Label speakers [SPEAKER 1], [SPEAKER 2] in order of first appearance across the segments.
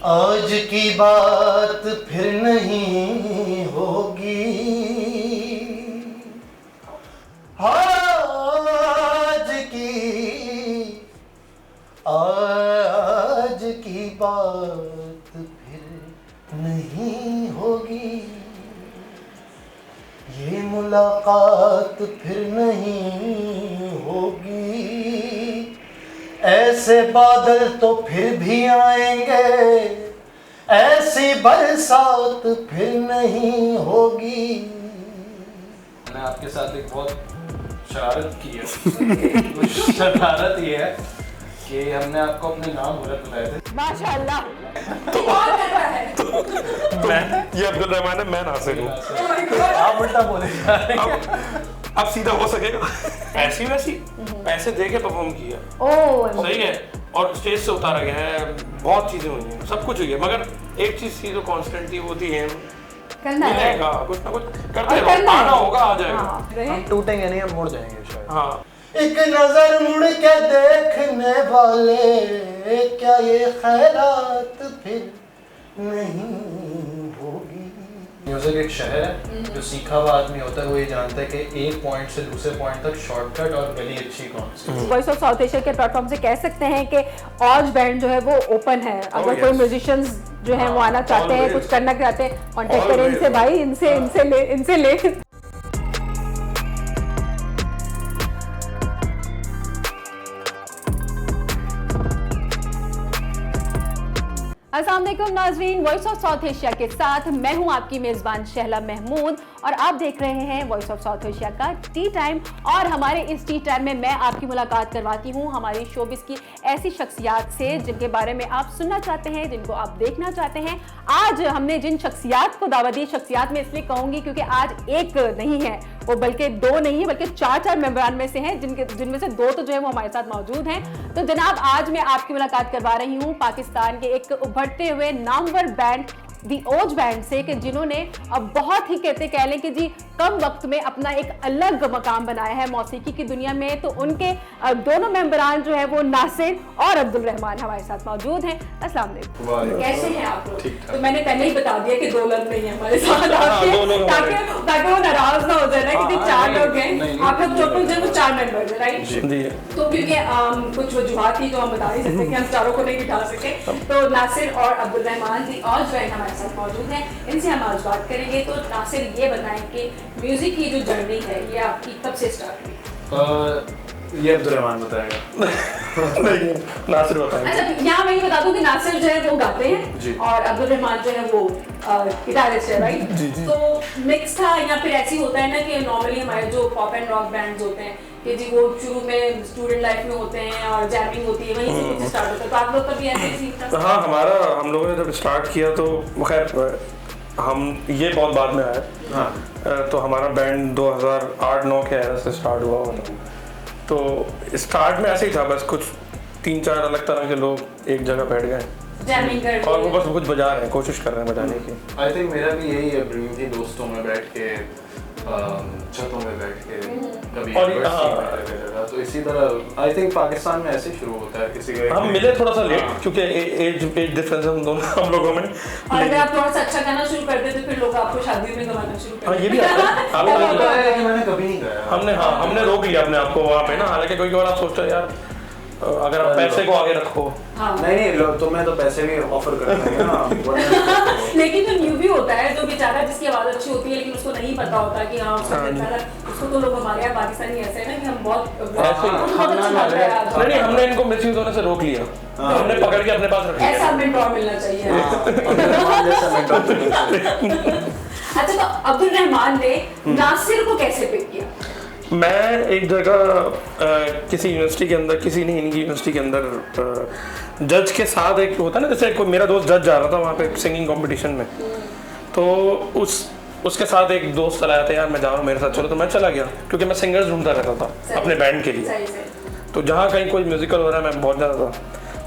[SPEAKER 1] आज की बात फिर नहीं होगी, आज की बात फिर नहीं होगी, ये मुलाकात फिर नहीं होगी, ऐसे बादल तो फिर भी आएंगे, ऐसी बरसात फिर नहीं होगी।
[SPEAKER 2] मैंने आपके साथ एक बहुत शरारत की है। वो शरारत ये है कि हमने आपको अपने नाम गलत बताए थे।
[SPEAKER 3] माशाल्लाह।
[SPEAKER 4] मैं ये अब्दुल रहमान है, मैं नासिर हूँ।
[SPEAKER 2] आप उल्टा बोले जा रहे हैं।
[SPEAKER 4] अब सीधा हो सकेगा। ऐसी वैसी पैसे दे के परफॉर्म किया,
[SPEAKER 3] ओह
[SPEAKER 4] सही है, और स्टेज से उतारा गया है, बहुत चीजें हुई हैं, सब कुछ हुई है, मगर एक चीज थी जो कांस्टेंट थी, वो थी एम
[SPEAKER 3] करना है,
[SPEAKER 4] मिलेगा, कुछ ना कुछ करते रहो, आना होगा, आ जाएगा।
[SPEAKER 2] हम टूटेंगे नहीं, हम मुड़ जाएंगे शायद।
[SPEAKER 4] हाँ,
[SPEAKER 1] एक नजर मुड़ के देखने वाले, क्या ये खैरात फिर नहीं होगी।
[SPEAKER 2] म्यूजिक एक शहर है, जो सीखा हुआ आदमी होता है वो ये जानता है कि एक पॉइंट से दूसरे पॉइंट तक शॉर्टकट और गली अच्छी कौन सी।
[SPEAKER 3] वॉइस ऑफ साउथ एशिया के प्लेटफॉर्म से कह सकते हैं कि ऑज बैंड जो है वो ओपन है, अगर कोई म्यूजिशियंस जो है वो आना चाहते हैं, कुछ करना चाहते हैं, कांटेक्ट करें इनसे भाई, इनसे ले। अस्सलाम वालेकुम नाजरीन, वॉइस ऑफ साउथ एशिया के साथ मैं हूं आपकी मेज़बान शहला महमूद और आप देख रहे हैं वॉइस ऑफ साउथ एशिया का टी टाइम। और हमारे इस टी टाइम में मैं आपकी मुलाकात करवाती हूं हमारी शोबिस की ऐसी शख्सियात से जिनके बारे में आप सुनना चाहते हैं, जिनको आप देखना चाहते हैं। आज हमने जिन शख्सियात को दावत दी, शख्सियात में इसलिए कहूँगी क्योंकि आज एक नहीं है वो, बल्कि दो नहीं है बल्कि चार मेंबरान में से हैं, जिनमें से दो तो जो है वो हमारे साथ मौजूद हैं। तो जनाब, आज मैं आपकी मुलाकात करवा रही हूँ पाकिस्तान के एक उभरते हुए नामवर बैंड दी ओज बैंड से, कि जिन्होंने अब बहुत ही कह लें कि जी कम वक्त में अपना एक अलग मकाम बनाया है मौसीकी की दुनिया में। तो उनके दोनों मेंबरान जो है वो नासिर और अब्दुल रहमान हमारे साथ मौजूद हैं। अस्सलाम वालेकुम, कैसे हैं आप लोग? तो मैंने पहले ही बता दिया कि दो लोग नहीं है हमारे साथ आपके, ताकि वो नाराज ना हो जाए ना कि चार लोग हैं, आप लोग टोटल जो है 4 मेंबर हैं, राइट? तो क्योंकि कुछ वजूहात थी जो हम बता नहीं सकते कि हम चारों को नहीं बिठा सके, तो नासिर और अब्दुल रहमान दी ओज बैंड हमारे साथ मौजूद हैं, इनसे हम आज बात करेंगे। तो नासिर, ये बताएं कि म्यूजिक की जो जर्नी है ये आपकी कब से स्टार्ट हुई?
[SPEAKER 2] ये अब्दुल रहमान बताएगा।
[SPEAKER 4] नहीं, नासिर बताएगा।
[SPEAKER 3] अच्छा, यहाँ मैं ये बता दूं कि नासिर जो है वो गाते हैं और अब्दुल रहमान जो है वो गिटारिस्ट है, राइट? तो मिक्स था या फिर ऐसी होता है ना कि नॉर्मली हमारे जो पॉप एंड रॉक बैंड्स होते हैं कि जी वो शुरू में स्टूडेंट लाइफ में होते हैं और जैमिंग होती है, वहीं से कुछ स्टार्ट होता है, तो आप लोग का भी ऐसे ही सीन था?
[SPEAKER 4] हाँ, हम लोगों ने जब स्टार्ट किया तो खैर हम ये बहुत बाद में आए। हाँ, तो हमारा बैंड 2008-9 के एरा से स्टार्ट हुआ था। तो स्टार्ट में ऐसे ही था, बस कुछ 3-4 अलग तरह के लोग एक जगह बैठ गए और वो बस कुछ बजा रहे हैं, कोशिश कर रहे हैं बजाने की।
[SPEAKER 2] आई थिंक मेरा भी यही ड्रीम थी, दोस्तों में बैठ के, छतों में बैठ के, कभी जगह। तो इसी तरह आई थिंक पाकिस्तान में ऐसे शुरू होता है किसी का।
[SPEAKER 4] हम मिले थोड़ा सा लेट क्योंकि एज डिफरेंस हम लोगों में।
[SPEAKER 3] और अगर आप थोड़ा सा अच्छा गाना शुरू कर देते फिर लोग आपको शादी में गवाना शुरू कर देते।
[SPEAKER 4] ये भी आता है।
[SPEAKER 2] मैंने कभी नहीं गाया।
[SPEAKER 4] हमने रोक लिया अपने आप को वहाँ पे ना, हालांकि कोई और आप सोचते हो यार अगर आप पैसे को आगे रखो।
[SPEAKER 3] हाँ।
[SPEAKER 2] नहीं, तो मैं तो पैसे भी ऑफर करता हूँ ना।
[SPEAKER 3] लेकिन जो न्यूबी होता है, जो बेचारा जिसकी आवाज अच्छी होती है लेकिन उसको नहीं पता होता कि हाँ उसको तो लोग हमारे यहाँ पाकिस्तानी ऐसे है ना कि हम बहुत
[SPEAKER 4] नहीं, हमने इनको मिसयूज होने से रोक लिया, हमने पकड़ के अपने पास रख लिया।
[SPEAKER 3] ऐसा मेंटोर मिलना चाहिए। अच्छा, तो अब्दुल रहमान ने नासिर को कैसे पिक किया?
[SPEAKER 4] मैं एक जगह किसी यूनिवर्सिटी के अंदर, किसी नहीं इनकी यूनिवर्सिटी के अंदर जज के साथ, एक होता है ना जैसे कोई मेरा दोस्त जज जा रहा था वहाँ पे सिंगिंग कंपटीशन में, तो उसके साथ एक दोस्त चला था, यार मैं जा रहा हूँ मेरे साथ चलो, तो मैं चला गया क्योंकि मैं सिंगर्स ढूंढता रहता था अपने बैंड के लिए। तो जहाँ कहीं कोई म्यूजिकल हो रहा है मैं पहुँच जाता था।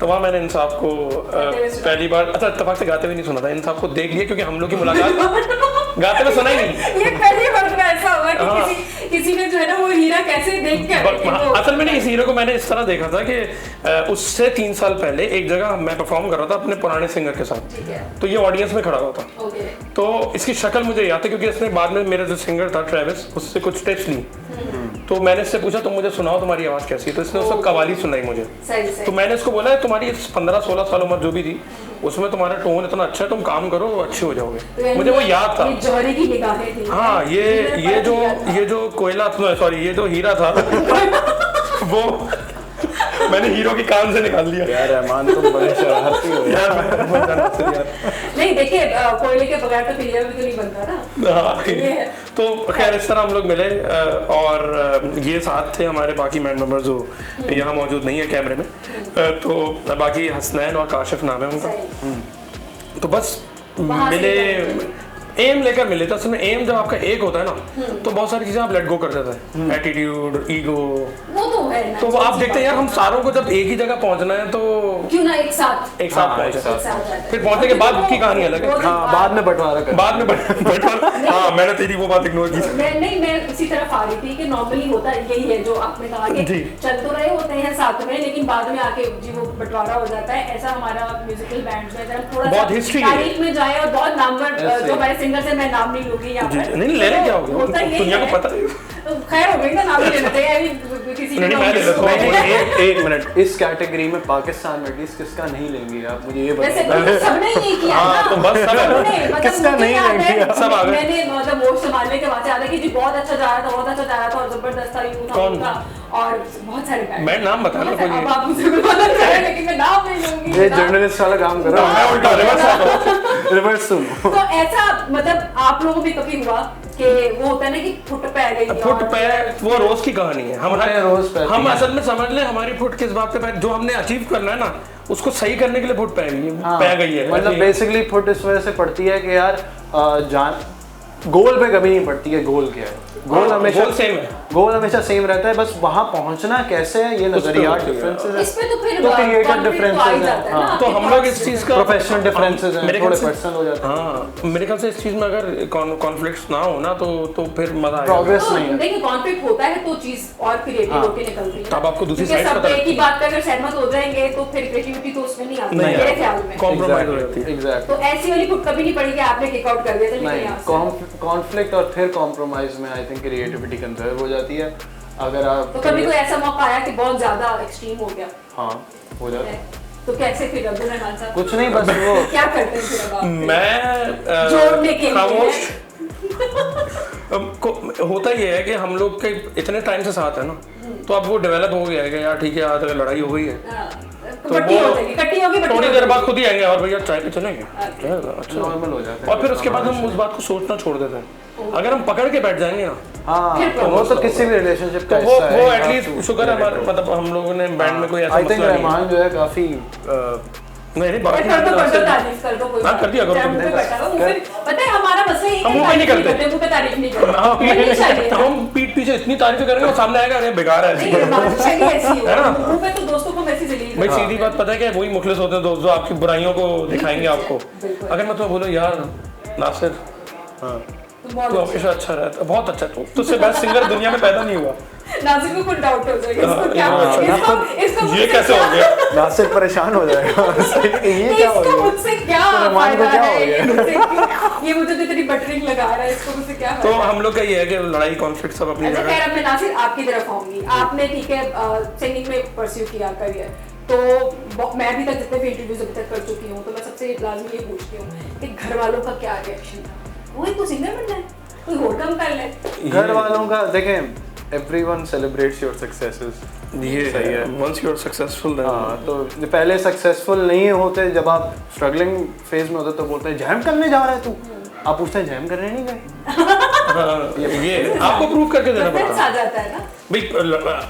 [SPEAKER 4] तो वहाँ मैंने इंसाफ को पहली बार, अच्छा इत्तेफाक से गाते हुए नहीं सुना था, इंसाफ को देख लिया क्योंकि हम लोग की मुलाकात गाते हुए सुना ही नहीं।
[SPEAKER 3] ये पहली बार ऐसा हुआ कि किसी किसी ने जो है ना वो हीरा कैसे देख कर
[SPEAKER 4] असल में इस हीरो को मैंने इस तरह देखा था कि उससे 3 साल पहले एक जगह मैं परफॉर्म कर रहा था अपने पुराने सिंगर के साथ, तो ये ऑडियंस में खड़ा हुआ था। तो इसकी शक्ल मुझे याद है क्योंकि इसने बाद में मेरा जो सिंगर था ट्रेविस, उससे कुछ टिप्स ली। तो मैंने इससे पूछा तुम मुझे सुनाओ तुम्हारी आवाज़ कैसी है, तो इसने उसको कवाली सुनाई मुझे। तो मैंने इसको बोला तुम्हारी 15-16 साल उम्र जो भी थी उसमें तुम्हारा टोन इतना अच्छा है, तुम काम करो अच्छे हो जाओगे। मुझे वो याद था।
[SPEAKER 3] जौहरी की निगाहें थी।
[SPEAKER 4] हाँ, ये जो कोयला सॉरी ये जो हीरा था वो मैंने हीरो के कान से निकाल लिया।
[SPEAKER 2] यार रहमान तुम बड़े शरारती हो यार।
[SPEAKER 3] नहीं देखिए, कोयले के बगैर तो हीरा भी तो नहीं बनता ना।
[SPEAKER 4] हाँ, तो खैर इस तरह हम लोग मिले और ये साथ थे हमारे बाकी बैंड मेंबर्स जो यहाँ मौजूद नहीं है कैमरे में। तो बाकी हसनैन और काशिफ नाम है उनका। तो बस मिले, एम लेकर मिले थे। उसमें एम जब आपका एक होता है ना तो बहुत सारी चीजें आप लेट गो कर देते हैं, एटीट्यूड, ईगो,
[SPEAKER 3] वो तो है ना।
[SPEAKER 4] तो आप देखते हैं यार हम सारों को जब एक ही जगह पहुंचना है तो
[SPEAKER 3] क्यों ना एक साथ
[SPEAKER 4] पहुंचे। फिर पहुंचने के बाद की कहानी अलग है।
[SPEAKER 2] हाँ, बाद में बंटवारा कर,
[SPEAKER 4] बाद में बंटवारा। हाँ, मैंने तेरी वो बात इग्नोर की।
[SPEAKER 3] मैं इसी तरफ आ रही थी कि नॉर्मली होता यही है जो आपने कहा कि चल तो रहे होते हैं साथ में लेकिन बाद में आके जी वो बंटवारा हो जाता है। ऐसा हमारा म्यूजिकल बैंड में अगर थोड़ा
[SPEAKER 4] बहुत हिस्ट्री है,
[SPEAKER 3] तारीख में जाए और बहुत नामवर जो हमारे सिंगर से मैं नाम नहीं लूंगी यहाँ पर।
[SPEAKER 4] नहीं ले क्या हो गया, दुनिया को पता है।
[SPEAKER 3] तो खैर हो गई ना, नाम नहीं लेते हैं किसी
[SPEAKER 4] नहीं,
[SPEAKER 2] एक मिनट, इस कैटेगरी में पाकिस्तान में एटलीस्ट किसका नहीं लेंगे आप मुझे ये बताओ।
[SPEAKER 3] सबने ये किया ना,
[SPEAKER 4] तो बस सब
[SPEAKER 2] किसका नहीं लेंगे
[SPEAKER 4] सब आ गए।
[SPEAKER 3] मैंने मतलब वो संभालने के बाद याद है कि जी बहुत अच्छा जा रहा था और जबरदस्त था, यूं था
[SPEAKER 4] कौन
[SPEAKER 3] था और बहुत सारे बैंड।
[SPEAKER 4] मैं नाम बता रहा हूं,
[SPEAKER 3] अब आप मुझे मदद करें लेकिन मैं नाम नहीं लूंगी।
[SPEAKER 2] ये जर्नलिस्ट वाला काम कर रहा हूं मैं, उल्टा रिवर्स सुनो।
[SPEAKER 3] तो ऐसा मतलब आप लोगों को भी कभी हुआ कि वो होता है ना कि फुट पे गई,
[SPEAKER 4] फुट पे वो रोज की कहानी है। हम असल में समझ लें हमारी फुट किस बात पे, जो हमने अचीव करना है ना उसको सही करने के लिए फुट पे गई है।
[SPEAKER 2] मतलब बेसिकली फुट इस वजह से पड़ती है कि यार जान गोल पे कभी नहीं पड़ती है। गोल क्या है? गोल हमेशा
[SPEAKER 4] सेम है,
[SPEAKER 2] गोल हमेशा सेम रहता है, बस वहां पहुंचना कैसे है ये नजरिया डिफरेंसेस है।
[SPEAKER 3] इसमें तो फिर
[SPEAKER 2] क्रिएटिव डिफरेंसेस हैं।
[SPEAKER 4] तो हम लोग इस चीज का
[SPEAKER 2] प्रोफेशनल डिफरेंसेस हैं, थोड़े पर्सनल हो जाते हैं।
[SPEAKER 4] हाँ, मेरे ख्याल से इस चीज में अगर कॉन्फ्लिक्ट्स ना हो ना तो फिर मजा आएगा।
[SPEAKER 2] प्रोग्रेस नहीं है।
[SPEAKER 3] देखिए कॉन्फ्लिक्ट होता है तो चीज और क्रिएटिव होके निकलती है।
[SPEAKER 4] तब आपको दूसरी साइड
[SPEAKER 3] पता है कि बात पर अगर सहमत हो जाएंगे तो फिर क्रिएटिविटी तो उसमें नहीं आती मेरे ख्याल में,
[SPEAKER 4] कॉम्प्रोमाइज हो जाती है।
[SPEAKER 2] एग्जैक्टली।
[SPEAKER 3] तो ऐसी वाली फुट कभी नहीं पड़ी कि आपने किक आउट कर दिया था लेकिन यहाँ से
[SPEAKER 2] कॉन्फ्लिक्ट और फिर कॉम्प्रोमाइज में आई थिंक क्रिएटिविटी कंजर्व हो जाती है। अगर आप
[SPEAKER 3] तो कभी कोई ऐसा मौका आया कि बहुत ज्यादा एक्सट्रीम हो गया?
[SPEAKER 2] हाँ, हो जाता है।
[SPEAKER 3] तो कैसे फिर अब्दुल रहमान साहब
[SPEAKER 2] कुछ नहीं, बस वो
[SPEAKER 3] क्या करते हैं फिर अब आप?
[SPEAKER 4] मैं
[SPEAKER 3] जोड़ने के
[SPEAKER 4] खामोश होता ये है कि हम लोग के इतने टाइम से साथ है ना, तो अब वो डेवलप हो गया है कि यार ठीक है आज अगर लड़ाई हो गई है
[SPEAKER 3] तो कट्टी होगी
[SPEAKER 4] थोड़ी देर बाद खुद ही आएंगे और भैया चाय पे चलेंगे, अच्छा
[SPEAKER 2] नॉर्मल हो जाता है।
[SPEAKER 4] और फिर उसके बाद हम उस बात को सोचना छोड़ देते हैं। अगर हम पकड़ के बैठ जाएंगे ना,
[SPEAKER 2] हाँ, तो वो तो किसी भी रिलेशनशिप का
[SPEAKER 4] तो
[SPEAKER 2] हिस्सा है।
[SPEAKER 4] वो एटलीस्ट शुक्र है हमारे मतलब हम लोगों ने बैंड में कोई ऐसा
[SPEAKER 2] आई थिंक
[SPEAKER 4] मसला नहीं है।
[SPEAKER 2] रहमान जो है काफी
[SPEAKER 4] नहीं बाकी
[SPEAKER 3] कर दो तारीफ कर दो कोई
[SPEAKER 4] हाँ, कर दिया करो तुम।
[SPEAKER 3] पता है हमारा मसला ये है
[SPEAKER 4] हम मुंह पे नहीं करते,
[SPEAKER 3] मुंह पे तारीफ नहीं करते
[SPEAKER 4] हम पीठ पीछे इतनी तारीफ करेंगे और सामने आएगा अरे बेकार है
[SPEAKER 3] है ना। मुंह पे तो दोस्तों को वैसी जलील
[SPEAKER 4] भाई सीधी बात पता है क्या, वही मुखलिस होते हैं दोस्त जो आपकी बुराइयों को दिखाएंगे आपको। अगर मैं तुम्हें बोलूं यार नासिर तो हमेशा अच्छा रहता, बहुत अच्छा, तो तुझसे बेस्ट सिंगर दुनिया में पैदा नहीं हुआ।
[SPEAKER 3] नासिर को कुछ डाउट हो जाएगा इसको क्या इसको
[SPEAKER 4] ये कैसे हो गया,
[SPEAKER 2] नासिर परेशान हो जाएगा ये क्या हो गया,
[SPEAKER 3] मुझसे क्या
[SPEAKER 2] रहमान को क्या हो
[SPEAKER 3] गया, ये मुझे तो इतनी बटरिंग लगा रहा है, इसको मुझसे क्या
[SPEAKER 4] तो हम लोग का ये है कि लड़ाई कॉन्फ्लिक्ट सब अपनी जगह।
[SPEAKER 3] खैर अब मैं नासिर आपकी तरफ आऊंगी। आपने ठीक है सिंगिंग में परस्यू किया करियर, तो मैं अभी तक जितने भी इंटरव्यूज अभी तक कर चुकी हूँ तो मैं सबसे लाजमी ये पूछती हूँ कि घर वालों का क्या रिएक्शन था? वो तो सिंगर बनना है, कोई और काम कर ले।
[SPEAKER 2] घर वालों का देखें, everyone celebrates your successes,
[SPEAKER 4] ये सही है, once you are successful then
[SPEAKER 2] हाँ, तो पहले सक्सेसफुल नहीं होते, जब आप स्ट्रगलिंग फेज में होते तो बोलते हैं जैम करने जा रहा है तू, आप पूछते हैं जैम करने नहीं गए।
[SPEAKER 4] ये आपको प्रूव करके देना पड़ता
[SPEAKER 3] आ जाता है ना
[SPEAKER 4] भाई।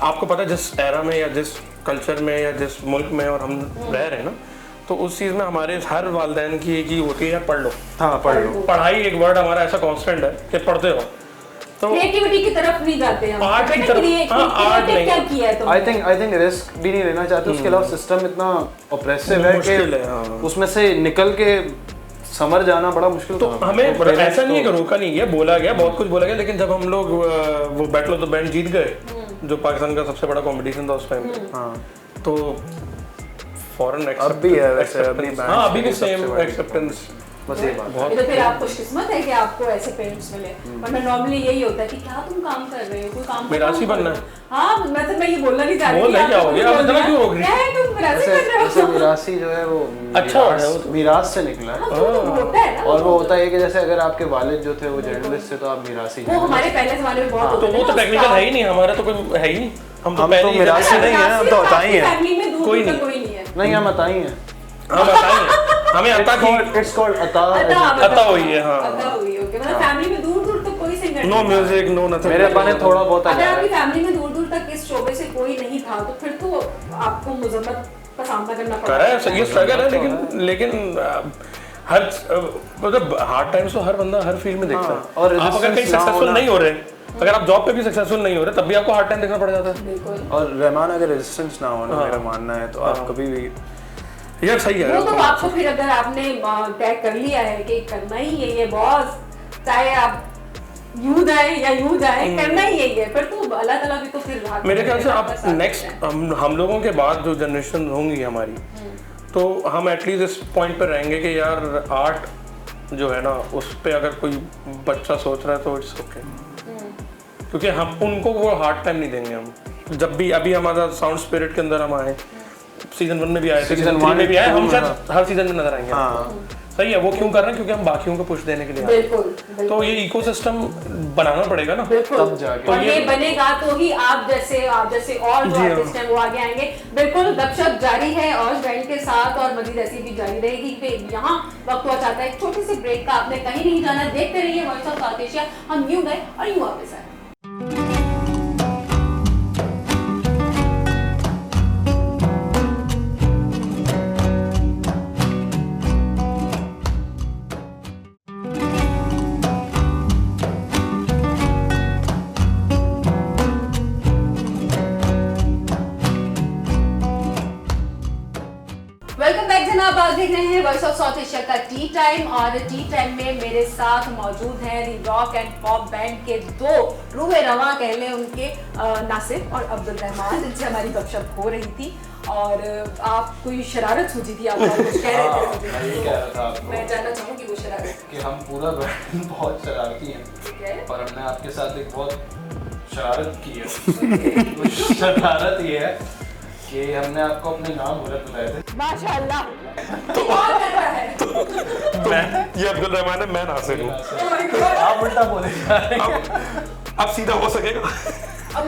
[SPEAKER 4] आपको पता है जिस एरा में या जिस कल्चर में या जिस मुल्क में और हम रह रहे हैं ना, तो उस चीज़ में हमारे हर वालिदैन की एक ही होती है पढ़ लो।
[SPEAKER 2] हाँ, पढ़ लो।
[SPEAKER 4] पढ़ाई एक वर्ड हमारा ऐसा कांस्टेंट है कि पढ़ते रहो। तो
[SPEAKER 3] क्रिएटिविटी की तरफ नहीं जाते हम,
[SPEAKER 4] आर्ट की तरफ, आर्ट नहीं,
[SPEAKER 3] क्या किया है तुमने?
[SPEAKER 2] आई थिंक रिस्क भी नहीं लेना चाहते, उसके अलावा सिस्टम इतना ऑप्रेसिव है कि उसमें से निकल के समर जाना बड़ा मुश्किल
[SPEAKER 4] तो
[SPEAKER 2] था।
[SPEAKER 4] हमें ऐसा नहीं है कि
[SPEAKER 2] तो-
[SPEAKER 4] रोका नहीं गया, बोला गया, बहुत कुछ बोला गया, लेकिन जब हम लोग वो बैटल ऑफ द बैंड जीत गए, जो पाकिस्तान का सबसे बड़ा कंपटीशन था उस टाइम पे,
[SPEAKER 2] हाँ
[SPEAKER 4] तो फॉरेन
[SPEAKER 2] अब भी है वैसे, अभी बैंड
[SPEAKER 4] हाँ अभी भी
[SPEAKER 2] सबसे
[SPEAKER 4] सेम
[SPEAKER 2] बड़ी
[SPEAKER 4] एक्सेप्टेंस
[SPEAKER 2] बस ये बात है।
[SPEAKER 3] ये तो फिर आप खुशकिस्मत है कि आपको ऐसे पेरेंट्स मिले, वरना नॉर्मली यही होता है कि क्या तुम काम कर रहे हो, कोई काम
[SPEAKER 4] मिरासी बनना है।
[SPEAKER 3] हाँ मतलब मैं ये बोलना नहीं चाह रही
[SPEAKER 4] बोल
[SPEAKER 3] थी,
[SPEAKER 4] नहीं, क्या
[SPEAKER 3] आपको
[SPEAKER 4] हो गया?
[SPEAKER 3] कुछ
[SPEAKER 4] अब इतना
[SPEAKER 3] बोलना
[SPEAKER 4] क्यों हो गई?
[SPEAKER 3] क्या है, तुम मिरासी
[SPEAKER 2] वैसे
[SPEAKER 3] बन रहे
[SPEAKER 2] वैसे
[SPEAKER 3] हो।
[SPEAKER 2] मिरासी जो है वो
[SPEAKER 4] अच्छा हो गया वो तो।
[SPEAKER 2] मिरास से निकला है।
[SPEAKER 3] हाँ, तो होता है ना,
[SPEAKER 2] और वो होता है कि जैसे अगर आपके वालिद जो थे वो जर्नलिस्ट थे तो आप मिरासी
[SPEAKER 3] वो हमारे पहले जमाने में बहुत
[SPEAKER 4] तो
[SPEAKER 3] होता
[SPEAKER 4] वो
[SPEAKER 3] था
[SPEAKER 4] तो
[SPEAKER 3] ना,
[SPEAKER 4] टेक्निकल
[SPEAKER 3] उसका-
[SPEAKER 4] है ही नहीं, हमारा तो कोई है ही नहीं, हम तो
[SPEAKER 2] हम
[SPEAKER 4] पहले
[SPEAKER 2] तो
[SPEAKER 4] ही
[SPEAKER 2] मिरासी नहीं है, हम तो अताई हैं।
[SPEAKER 3] फैमिली में दूर
[SPEAKER 4] कोई
[SPEAKER 3] दूर
[SPEAKER 4] नहीं।
[SPEAKER 3] तक कोई नहीं है।
[SPEAKER 2] नहीं हम अताई हैं।
[SPEAKER 4] हाँ बताइए हमें अता की
[SPEAKER 2] इट्स कॉल्ड अता।
[SPEAKER 4] अता हुई है, हाँ।
[SPEAKER 3] अता हुई, ओके, मतलब फैमिली में दूर दूर तक कोई singer
[SPEAKER 4] no music no nothing.
[SPEAKER 2] मेरे अब्बा ने थोड़ा बहुत
[SPEAKER 3] अगर
[SPEAKER 2] आया
[SPEAKER 3] आपकी
[SPEAKER 2] है।
[SPEAKER 3] फैमिली में दूर दूर तक इस शोबे से कोई नहीं था तो फिर तो आपको मुजम्मत का सामना करना
[SPEAKER 4] कर रहा है,
[SPEAKER 3] पड़ा।
[SPEAKER 4] ये स्ट्रगल है, लेकिन हर मतलब हार्ड टाइम्स तो हर बंदा हर फील्ड में देखता
[SPEAKER 2] हाँ,
[SPEAKER 4] है।
[SPEAKER 2] और
[SPEAKER 4] आप अगर कहीं
[SPEAKER 2] resistance ना
[SPEAKER 4] सक्सेसफुल
[SPEAKER 2] होना-
[SPEAKER 4] नहीं हो रहे, अगर आप जॉब पे भी सक्सेसफुल नहीं हो रहे, तब भी आपको हार्ड टाइम देखना पड़ जाता है।
[SPEAKER 3] बिल्कुल।
[SPEAKER 2] और रहमान अगर रेजिस्टेंस ना हो ना,
[SPEAKER 4] हाँ।
[SPEAKER 2] मेरा मानना है तो आप कभी भी
[SPEAKER 4] यार सही है।
[SPEAKER 3] वो तो आपको फिर अगर आपने तय कर लिया है कि करना ही यही है बॉस, चाहे आप यूं जाए या यूं जाए, करना ही यही है, फिर तो अल्लाह ताला भी तो फिर राहत
[SPEAKER 4] मेरे ख्याल से
[SPEAKER 3] देगा,
[SPEAKER 4] आप
[SPEAKER 3] आपका साथ
[SPEAKER 4] नेक्स्ट
[SPEAKER 3] देगा।
[SPEAKER 4] हम लोगों के बाद जो जनरेशन होंगी हमारी, तो हम एटलीस्ट इस पॉइंट पर रहेंगे कि यार आर्ट जो है ना उस पे अगर कोई बच्चा सोच रहा है तो इट्स ओके, क्योंकि हम उनको वो हार्ड टाइम नहीं देंगे। हम जब भी अभी हमारा साउंड स्पिरिट के अंदर हम आए, सीजन 1 में भी आए थे,
[SPEAKER 2] Season
[SPEAKER 4] सीजन 3
[SPEAKER 2] one
[SPEAKER 4] में भी आए, हम
[SPEAKER 2] two,
[SPEAKER 4] शायद हर सीजन में नजर आएंगे।
[SPEAKER 2] हाँ
[SPEAKER 4] सही है, वो क्यों कर रहे हैं? क्योंकि हम बाकियों को पुश देने के लिए आए हैं।
[SPEAKER 3] बिल्कुल
[SPEAKER 4] तो ये इकोसिस्टम बनाना पड़ेगा ना।
[SPEAKER 3] बिल्कुल,
[SPEAKER 2] तब जाके।
[SPEAKER 3] और ये बनेगा तो ही आप जैसे और जो
[SPEAKER 4] जी हाँ।
[SPEAKER 3] आर्टिस्ट हैं वो आगे आएंगे। बिल्कुल गपशप जारी है और बैंड के साथ, और मजीद ऐसी भी जारी रहेगी। फिर यहाँ वक्त हुआ चाहता है एक छोटी सी ब्रेक का, आपने कहीं नहीं जाना, देखते रहिए वॉइस ऑफ साउथ एशिया। हम यूं गए और यूं वापस आए। वेलकम बैक जनाब, आप देख रहे हैं वॉइस ऑफ साउथ एशिया का टी टाइम, और टी टाइम में मेरे साथ मौजूद हैं दी रॉक एंड पॉप बैंड के दो रूहे रवां कह लें उनके, नासिर और अब्दुल रहमान, जिनसे हमारी गपशप हो रही थी। और आप कोई शरारत सूझी थी, आप कुछ कह रहे थे
[SPEAKER 2] मैं ये कह रहा था आपको
[SPEAKER 3] मैं जानना चाहूंगी वो शरारत
[SPEAKER 2] कि हम पूरा बैंड बहुत शरारती हैं
[SPEAKER 3] ठीक है।
[SPEAKER 2] और हमने आपके साथ एक बहुत शरारत की है। वो शरारत ये है कि हमने आपको अपने नाम गलत बताए थे।
[SPEAKER 3] माशाल्लाह कौन कर रहा है?
[SPEAKER 4] मैं ये अब्दुल रहमान है, मैं नासिर हूँ।
[SPEAKER 3] Oh my God!
[SPEAKER 2] आप उल्टा बोले जा रहे हैं।
[SPEAKER 4] अब सीधा हो सकेगा।
[SPEAKER 3] अब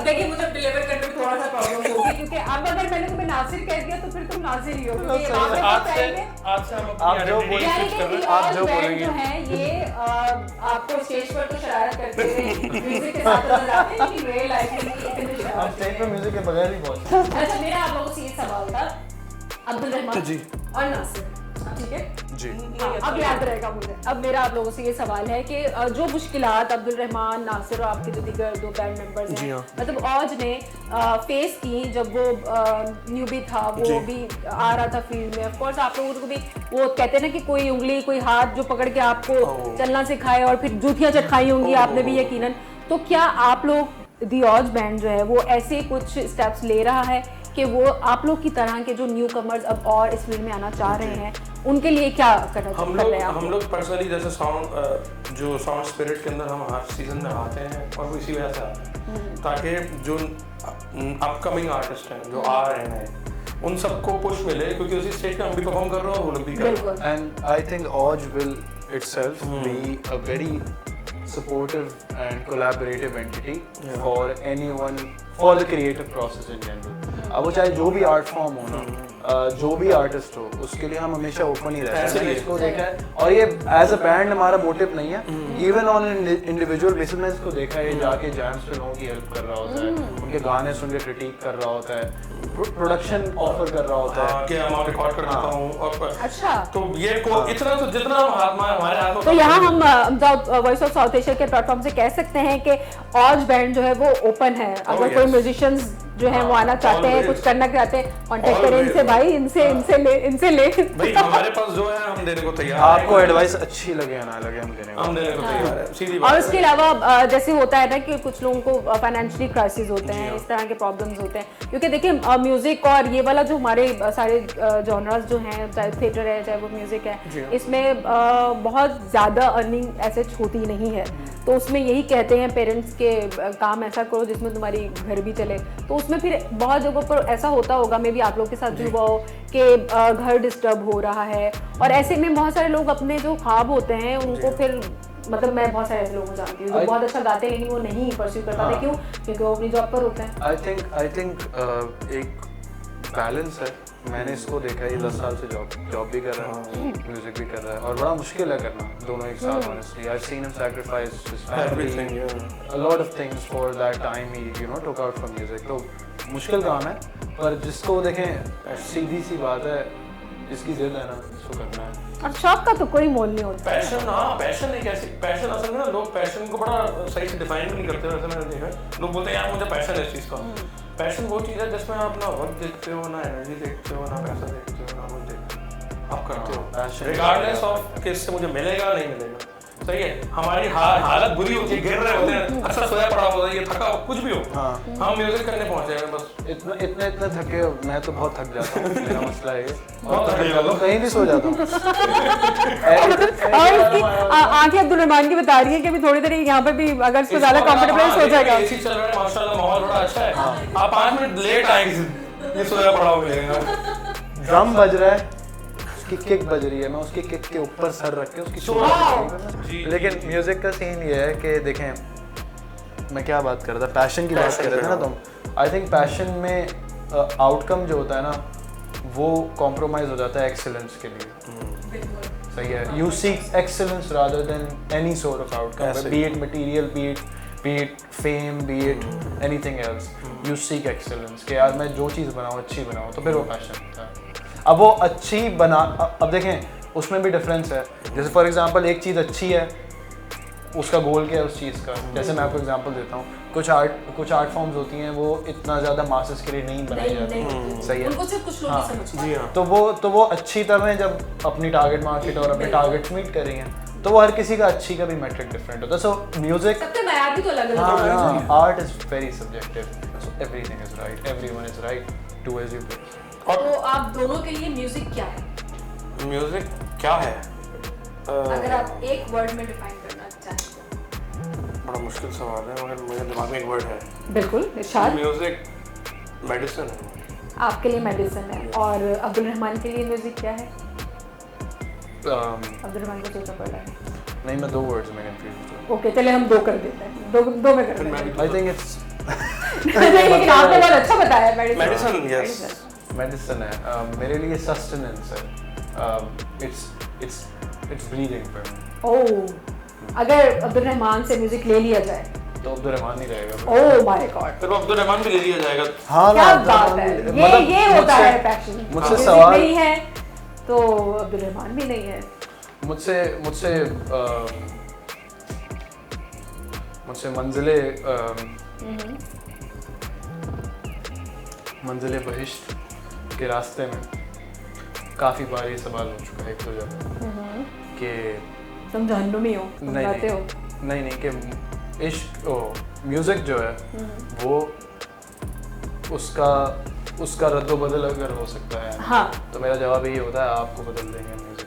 [SPEAKER 3] देखिए मुझे डिलीवर करने में थोड़ा सा प्रॉब्लम होगी, क्योंकि अब अगर मैंने तुम्हें नासिर कह दिया तो फिर तुम नासिर ही हो, क्योंकि
[SPEAKER 2] सही है।
[SPEAKER 3] आप
[SPEAKER 4] आज से
[SPEAKER 3] चाहेंगे
[SPEAKER 4] हम
[SPEAKER 2] आप
[SPEAKER 4] अपनी
[SPEAKER 2] जो
[SPEAKER 4] identity
[SPEAKER 2] बोलेंगे-
[SPEAKER 3] यानी
[SPEAKER 4] shift
[SPEAKER 3] कि
[SPEAKER 4] कर रहे हैं।
[SPEAKER 2] आप
[SPEAKER 3] आप
[SPEAKER 2] जो
[SPEAKER 3] जो
[SPEAKER 2] बोलेंगे।
[SPEAKER 3] जो है ये आपको स्टेज पर तो शरारत करते हुए म्यूजिक के साथ नजर आते हैं, लेकिन रियल लाइफ में ये इतने
[SPEAKER 2] हम
[SPEAKER 3] शरारत
[SPEAKER 2] स्टेज पे म्यूजिक के बगैर ही पहुंचे।
[SPEAKER 3] अच्छा, मेरा आप लोगों से ये सवाल था, अब्दुल रहमान
[SPEAKER 4] जी।
[SPEAKER 3] और नासिर, ठीक है
[SPEAKER 2] जी।
[SPEAKER 3] हाँ, अब याद रहेगा मुझे। अब मेरा आप लोगों से ये सवाल है कि जो मुश्किलात अब्दुल रहमान, नासिर और आपके जो दीगर दो बैंड मेंबर्स
[SPEAKER 4] जी
[SPEAKER 3] हैं,
[SPEAKER 4] हाँ।
[SPEAKER 3] मतलब औज ने फेस की जब वो न्यूबी था, वो
[SPEAKER 4] जी।
[SPEAKER 3] भी आ रहा था फील्ड में। ऑफ कोर्स आप लोगों को भी वो कहते हैं ना कि कोई उंगली कोई हाथ जो पकड़ के आपको चलना सिखाए और फिर जूतियां चटकाई होंगी आपने भी यकीनन। तो क्या आप लोग दी ऑज बैंड जो है वो ऐसे कुछ स्टेप्स ले रहा है कि वो आप लोग की तरह के जो न्यू कमर्स अब और इस फील्ड में आना चाह रहे हैं उनके लिए क्या कर रहे हैं आप?
[SPEAKER 4] हम लोग पर्सनली जैसे जो साउंड स्पिरिट के अंदर हम हर सीजन में आते हैं और वो इसी वजह से आते हैं ताकि जो अपकमिंग आर्टिस्ट हैं जो आ रहे हैं उन सबको पुश मिले, क्योंकि उसी स्टेज पे हम भी परफॉर्म कर रहे हैं और वो लोग भी कर रहे हैं।
[SPEAKER 3] बिल्कुल।
[SPEAKER 2] And I think Auj will itself be a very supportive and collaborative entity for anyone, for the creative process in general. अब वो चाहे जो भी आर्ट फॉर्म हो ना, जो भी आर्टिस्ट हो, उसके लिए हम हमेशा ओपन ही रहते हैं।
[SPEAKER 4] ऐसे
[SPEAKER 2] मैंने
[SPEAKER 4] ही है।
[SPEAKER 2] इसको देखा है और ये एज अ बैंड हमारा मोटिव नहीं है, इवन ऑन इंडिविजुअल बेसिस में इसको देखा है, जाके जैम्स पे लोगों की हेल्प कर रहा होता है, उनके गाने सुन के क्रिटिक कर रहा होता है, प्रोडक्शन ऑफर कर रहा होता है।
[SPEAKER 4] कि हम रिकॉर्ड कर देता हूँ और
[SPEAKER 3] अच्छा,
[SPEAKER 4] तो ये को इतना तो जितना हमारे हाथ में
[SPEAKER 3] तो यहाँ हम वॉइस ऑफ साउथ एशिया के प्लेटफॉर्म से कह सकते हैं कि ऑज बैंड जो है वो ओपन है, अगर
[SPEAKER 4] yes.
[SPEAKER 3] कोई म्यूजिशियंस जो है वो आना चाहते हैं, कुछ करना चाहते हैं, कांटेक्ट करें इनसे भाई, इनसे ले
[SPEAKER 4] भाई हमारे पास जो है हम देने को तैयार हैं।
[SPEAKER 2] आपको एडवाइस अच्छी लगे या ना लगे, हम देने
[SPEAKER 4] हम देने को तैयार है, सीधी
[SPEAKER 3] और
[SPEAKER 4] बात
[SPEAKER 3] उसके अलावा जैसे होता है ना कि कुछ लोगों को फाइनेंशियली क्राइसिस होते हैं, इस तरह के प्रॉब्लम्स होते हैं, क्योंकि देखिए म्यूजिक और ये वाला जो हमारे सारे जॉनर्स जो हैं, चाहे थिएटर है चाहे वो म्यूजिक है, इसमें बहुत ज़्यादा अर्निंग ऐसे होती नहीं है। तो उसमें यही कहते हैं पेरेंट्स के काम ऐसा करो जिसमें तुम्हारी घर भी चले। तो उसमें फिर बहुत जगहों पर ऐसा होता होगा, मे भी आप लोग के साथ भी हुआ हो कि घर डिस्टर्ब हो रहा है, और ऐसे में बहुत सारे लोग अपने जो ख्वाब होते हैं उनको फिर, मतलब मैं बहुत सारे ऐसे लोगों को जानती हूँ जो बहुत अच्छा गाते हैं लेकिन वो नहीं परस्यू कर पाते। क्यों? क्योंकि वो अपनी जॉब पर होते हैं।
[SPEAKER 2] आई थिंक एक बैलेंस है। मैंने इसको देखा है, ये 10 साल से जॉब भी कर रहा है, म्यूजिक भी कर रहा है, और बड़ा मुश्किल है करना दोनों एक साथ। Honestly I seen him sacrifice his family, a lot of things for that time he you know took out from music. तो मुश्किल काम है, पर जिसको देखें सीधी सी बात है, जिसकी दिल है ना उसको करना है।
[SPEAKER 3] और शौक का तो कोई मोल नहीं होता।
[SPEAKER 4] पैशन, हाँ पैशन एक ऐसी, पैशन असल में ना लोग पैशन को बड़ा सही से डिफाइन भी नहीं करते। वैसे मैंने देखा है लोग बोलते हैं यार मुझे पैशन है इस चीज़ का। पैशन वो चीज़ है जिसमें आप ना वक्त देखते हो, ना एनर्जी देखते हो, ना पैसा देखते हो, ना कुछ देखते हो, आप करते हो रिगार्डलेस ऑफ कि इससे मुझे मिलेगा नहीं मिलेगा। सही है, हमारी हालत बुरी होती है, गिर रहे होते हैं, अच्छा सोया पड़ा होता है, ये थका कुछ भी हो, हम म्यूजिक करने पहुंचे हैं बस।
[SPEAKER 2] इतना थके, मैं तो बहुत थक जाता हूँ, मेरा मसला है
[SPEAKER 4] बहुत थक जाता हूँ,
[SPEAKER 2] कहीं भी सो जाता हूँ।
[SPEAKER 3] और इसकी आंखें अब्दुल रहमान की बता रही है कि अभी थोड़ी देर यहाँ पर भी अगर इसको ज्यादा कंफर्टेबल हो जाएगा।
[SPEAKER 4] एसी चल रहा है माशाल्लाह, माहौल बड़ा अच्छा है। आप 5 मिनट लेट आएंगे, ये सोया पड़ा हो मिलेगा।
[SPEAKER 2] ड्रम बज रहा है, उसकी किक बज रही है, मैं उसकी किक के ऊपर सर रख के उसकी। लेकिन म्यूजिक का सीन ये है कि देखें, मैं क्या बात कर रहा था, पैशन की बात कर रहे थे ना तुम। आई थिंक पैशन में आउटकम जो होता है ना वो कॉम्प्रोमाइज हो जाता है एक्सेलेंस के लिए। सही है, you seek excellence rather than any sort of outcome, B it material, B it fame, B it anything else. You seek excellence कि यार मैं जो चीज़ बनाऊँ अच्छी बनाऊँ, तो फिर वो पैशन होता है। अब वो अच्छी बना, अब देखें उसमें भी डिफरेंस है। जैसे फॉर एग्जांपल एक चीज़ अच्छी है, उसका गोल क्या है उस चीज़ का। जैसे मैं आपको एग्जांपल देता हूँ, कुछ आर्ट फॉर्म्स होती हैं वो इतना ज़्यादा मासेस के लिए नहीं बनाई जाती। सही है,
[SPEAKER 5] उनको सिर्फ कुछ लोग ही समझते हैं।
[SPEAKER 2] तो वो अच्छी तरह जब अपनी टारगेट मार्केट और अपने टारगेट्स मीट करेंगे तो वो हर किसी का अच्छी का भी मैट्रिक डिफरेंट होता है। सो म्यूजिक,
[SPEAKER 5] सबके मैयार भी तो अलग-अलग हैं।
[SPEAKER 2] Art is very subjective, so everything is right, everyone is right to as you please.
[SPEAKER 5] तो आप दोनों के लिए म्यूजिक क्या है?
[SPEAKER 4] म्यूजिक क्या है?
[SPEAKER 5] अगर आप एक वर्ड में डिफाइन करना चाहें।
[SPEAKER 4] बड़ा मुश्किल सवाल है, मगर मेरे दिमाग में एक वर्ड है।
[SPEAKER 3] बिल्कुल इरशाद।
[SPEAKER 4] म्यूजिक मेडिसिन है।
[SPEAKER 3] आपके लिए मेडिसिन है, और अब्दुल रहमान के लिए म्यूजिक क्या है? अब्दुल रहमान को सोचना पड़ रहा है।
[SPEAKER 2] नहीं, मैं 2 वर्ड्स में कंफ्यूज हूं।
[SPEAKER 3] ओके चले हम 2 कर देते हैं, 2 में कर देते हैं।
[SPEAKER 2] आई थिंक इट्स
[SPEAKER 3] नहीं, लेकिन आपने बहुत अच्छा बताया।
[SPEAKER 4] मेडिसिन, यस
[SPEAKER 2] मेडिसिन है। मेरे लिए सस्टेनेंस है। It's breathing for me.
[SPEAKER 3] Oh, अगर अब्दुल रहमान से म्यूजिक ले लिया जाए
[SPEAKER 2] तो अब्दुल रहमान नहीं रहेगा।
[SPEAKER 3] ओह माय गॉड,
[SPEAKER 4] फिर अब्दुल रहमान भी ले लिया जाएगा।
[SPEAKER 2] हाँ
[SPEAKER 3] क्या बात है, ये होता है पैशन।
[SPEAKER 2] मुझसे
[SPEAKER 3] म्यूजिक
[SPEAKER 2] सवाल
[SPEAKER 3] नहीं है तो अब्दुल रहमान भी नहीं है।
[SPEAKER 2] मुझसे मंजिले बहिश्त के रास्ते में काफ़ी बार ये सवाल हो चुका है एक दो जगह कि
[SPEAKER 3] तुम जहन्नुमी हो, तुम गाते हो।
[SPEAKER 2] नहीं कि इश्क म्यूज़िक जो है वो उसका रद्दो बदल अगर हो सकता है,
[SPEAKER 3] हाँ,
[SPEAKER 2] तो मेरा जवाब यही होता है आपको बदल देंगे म्यूज़िक।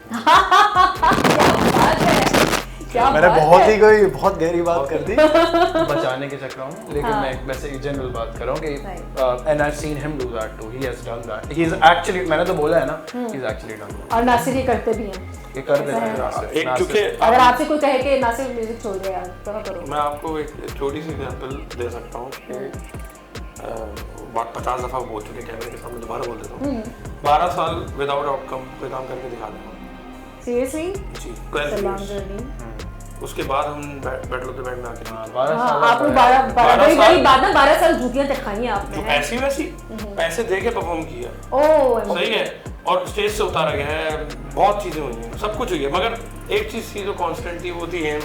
[SPEAKER 3] क्या
[SPEAKER 2] मैंने
[SPEAKER 3] बात है।
[SPEAKER 2] बहुत गहरी बात कर दी बचाने के चक्कर में, लेकिन
[SPEAKER 3] हाँ।
[SPEAKER 2] मैं वैसे एक जनरल बात कर रहा हूँ कि and I have seen him do that too, he has done that, he is actually, मैंने तो बोला है ना, he is actually done that.
[SPEAKER 3] और नासिर ये करते भी हैं।
[SPEAKER 2] ये कर देते हैं
[SPEAKER 3] ऐसा
[SPEAKER 2] नासिर।
[SPEAKER 4] एक क्योंकि
[SPEAKER 3] अगर आपसे कोई कहे कि नासिर म्यूजिक छोड़ दे यार, तो क्या करो?
[SPEAKER 4] मैं आपको एक छोटी सी एग्जांपल दे सकता हूँ कि बात 50 दफ़ा बोल चुके कैमरे के सामने, दोबारा बोल देता हूँ। 12 साल विदाउट आउटकम कोई काम करके दिखा दूँगा।
[SPEAKER 3] सीरियसली?
[SPEAKER 4] जी,
[SPEAKER 3] सलाम
[SPEAKER 4] 12
[SPEAKER 3] जर्नी।
[SPEAKER 4] उसके बाद हम बैटल ऑफ द बैंड में आके
[SPEAKER 2] हाँ, 12
[SPEAKER 3] हाँ,
[SPEAKER 2] साल
[SPEAKER 3] आपको
[SPEAKER 2] बाद
[SPEAKER 3] 12 बात ना 12 साल जूतियां दिखाई हैं
[SPEAKER 4] जो
[SPEAKER 3] आपने।
[SPEAKER 4] ऐसी वैसी पैसे दे के परफॉर्म किया,
[SPEAKER 3] ओह
[SPEAKER 4] सही है, और स्टेज से उतारा गया है, बहुत चीज़ें हुई हैं, सब कुछ हुई है, मगर एक चीज़ थी जो कांस्टेंट थी, वो थी एम।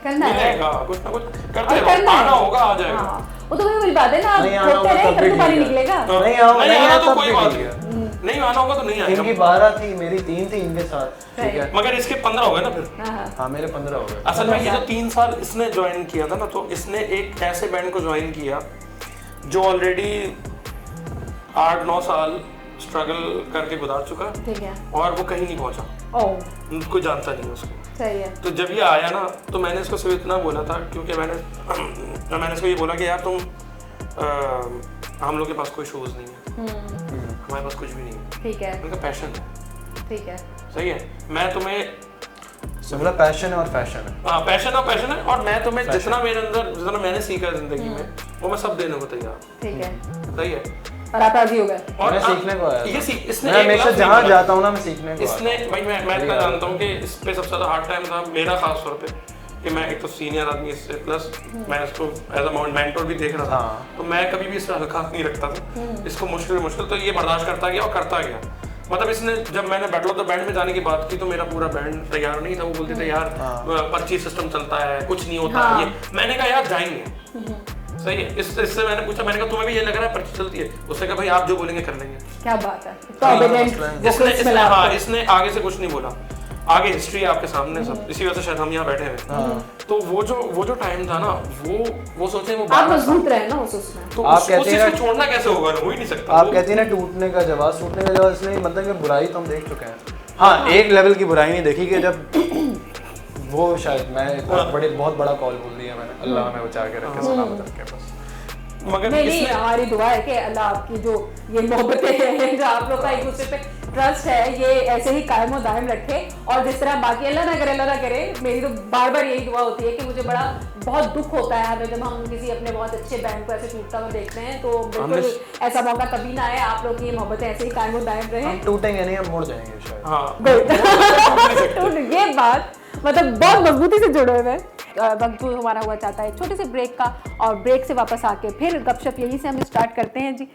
[SPEAKER 3] करना है,
[SPEAKER 4] मिलेगा कुछ ना कुछ करते
[SPEAKER 3] और
[SPEAKER 4] रहो,
[SPEAKER 3] करना है।
[SPEAKER 4] आना होगा, आ जाएगा।
[SPEAKER 3] हाँ, वो तो वही बात है ना,
[SPEAKER 2] नहीं
[SPEAKER 3] आप
[SPEAKER 2] आना
[SPEAKER 3] होते
[SPEAKER 2] होगा
[SPEAKER 3] रहे
[SPEAKER 2] तब
[SPEAKER 3] तब
[SPEAKER 2] भी
[SPEAKER 3] तो पानी
[SPEAKER 2] ठीक है।
[SPEAKER 3] निकलेगा।
[SPEAKER 2] नहीं आओ
[SPEAKER 4] नहीं
[SPEAKER 2] नहीं
[SPEAKER 4] आना
[SPEAKER 2] आना
[SPEAKER 4] तो
[SPEAKER 2] तब
[SPEAKER 4] कोई
[SPEAKER 2] भी
[SPEAKER 4] बात
[SPEAKER 2] ठीक है।
[SPEAKER 4] नहीं आना होगा तो नहीं
[SPEAKER 2] इनकी
[SPEAKER 4] आएगा
[SPEAKER 2] 12 थी, मेरी 3 थी इनके साथ, ठीक है।
[SPEAKER 4] मगर इसके 15 हो गए ना फिर।
[SPEAKER 3] हाँ।
[SPEAKER 2] हाँ मेरे 15 हो गए।
[SPEAKER 4] असल में ये जो 3 साल इसने ज्वाइन किया था ना, तो इसने एक ऐसे बैंड को ज्वाइन किया जो ऑलरेडी 8-9 साल स्ट्रगल करके गुजार चुका
[SPEAKER 3] ठीक है।
[SPEAKER 4] और वो कहीं नहीं पहुंचा,
[SPEAKER 3] ओह
[SPEAKER 4] कोई जानता नहीं उसको।
[SPEAKER 3] सही है।
[SPEAKER 4] तो जब ये आया ना तो मैंने इसको सिर्फ इतना बोला था, क्योंकि मैंने इसको ये बोला कि यार तुम हम लोग के पास कोई शोज नहीं है, हमारे पास कुछ भी नहीं है,
[SPEAKER 3] ठीक है।
[SPEAKER 4] उनका पैशन है,
[SPEAKER 3] ठीक है।
[SPEAKER 4] सही है। मैं तुम्हें
[SPEAKER 2] सिर्फ पैशन है और फैशन है।
[SPEAKER 4] हाँ पैशन है और मैं तुम्हें जितना मेरे अंदर, जितना मैंने सीखा है जिंदगी में, वो मैं सब देने को तैयार।
[SPEAKER 3] ठीक है।
[SPEAKER 4] सही है।
[SPEAKER 3] और आप राजी हो गए?
[SPEAKER 4] और
[SPEAKER 2] मैं सीखने को आया था।
[SPEAKER 4] इसने
[SPEAKER 2] मैं
[SPEAKER 4] एक
[SPEAKER 2] हमेशा
[SPEAKER 4] लाख
[SPEAKER 2] जहाँ
[SPEAKER 4] नहीं
[SPEAKER 2] जाता हूँ ना मैं सीखने को
[SPEAKER 4] इसने
[SPEAKER 2] आता हूँ।
[SPEAKER 4] भाई मैं इतना जानता हूँ कि इस पे सबसे ज़्यादा हार्ड टाइम था मेरा, खास तौर पे कि मैं एक तो सीनियर आदमी इससे, प्लस मैं इसको एज अ मेंटोर भी देख रहा था,
[SPEAKER 2] हाँ।
[SPEAKER 4] तो मैं कभी भी इससे हल्का नहीं रखता था। इसको मुश्किल तो ये बर्दाश्त करता गया और करता गया। मतलब इसने जब मैंने बैटल ऑफ द बैंड में जाने की बात की तो मेरा पूरा बैंड तैयार नहीं था। वो बोलते थे यार पर्ची सिस्टम चलता है, कुछ नहीं होता।
[SPEAKER 3] हाँ।
[SPEAKER 4] ये मैंने कहा यार जाएंगे, सही है। इससे मैंने पूछा, मैंने कहा तुम्हें भी ये लग रहा है पर्ची चलती है? उसने कहा भाई आप जो बोलेंगे कर लेंगे।
[SPEAKER 3] क्या बात है। तो obedient vocals मिला आपको।
[SPEAKER 4] इसने आगे से कुछ नहीं बोला, आगे हिस्ट्री आपके सामने सब, इसी वजह से शायद हम यहाँ बैठे हुए। तो वो जो टाइम था ना, वो सोचे वो
[SPEAKER 3] आप मजबूत रहे ना उसमें।
[SPEAKER 4] तो
[SPEAKER 2] आप
[SPEAKER 4] उस
[SPEAKER 2] कहते हैं
[SPEAKER 4] चीज
[SPEAKER 2] ना-
[SPEAKER 4] को छोड़ना कैसे होगा, हो ही नहीं सकता।
[SPEAKER 2] आप कहती है ना टूटने का जवाब इसलिए मतलब कि बुराई तो हम देख चुके हैं। हाँ एक लेवल की बुराई नहीं देखी कि जब वो शायद मैं बहुत बड़ा कॉल बोल दिया मैंने, अल्लाह हमें बचा के रखे, सलामत रखे बस।
[SPEAKER 4] मगर
[SPEAKER 3] नहीं
[SPEAKER 4] इसने
[SPEAKER 3] हमारी दुआ है कि अल्लाह आपकी जो ये मोहब्बतें हैं, जो आप लोग का एक दूसरे पे ट्रस्ट है, ये ऐसे ही कायम और दायम रखे। और जिस तरह बाकी अल्लाह ना करे, मेरी तो बार बार यही दुआ होती है कि मुझे बहुत दुख होता है हमें जब हम किसी अपने बहुत अच्छे बैंड को ऐसे टूटता हुआ देखते हैं। तो बिल्कुल ऐसा मौका कभी ना आए, आप लोग की ये मोहब्बतें ऐसे ही कायम और दायम रहे।
[SPEAKER 2] हम टूटेंगे नहीं, हम मुड़ जाएंगे शायद।
[SPEAKER 4] हाँ
[SPEAKER 3] तो ये बात मतलब बहुत मजबूती से जुड़े हुए हैं। वक्त जो हमारा हुआ चाहता है छोटे से ब्रेक का, और ब्रेक से वापस आके फिर गपशप यहीं से हम स्टार्ट करते हैं जी।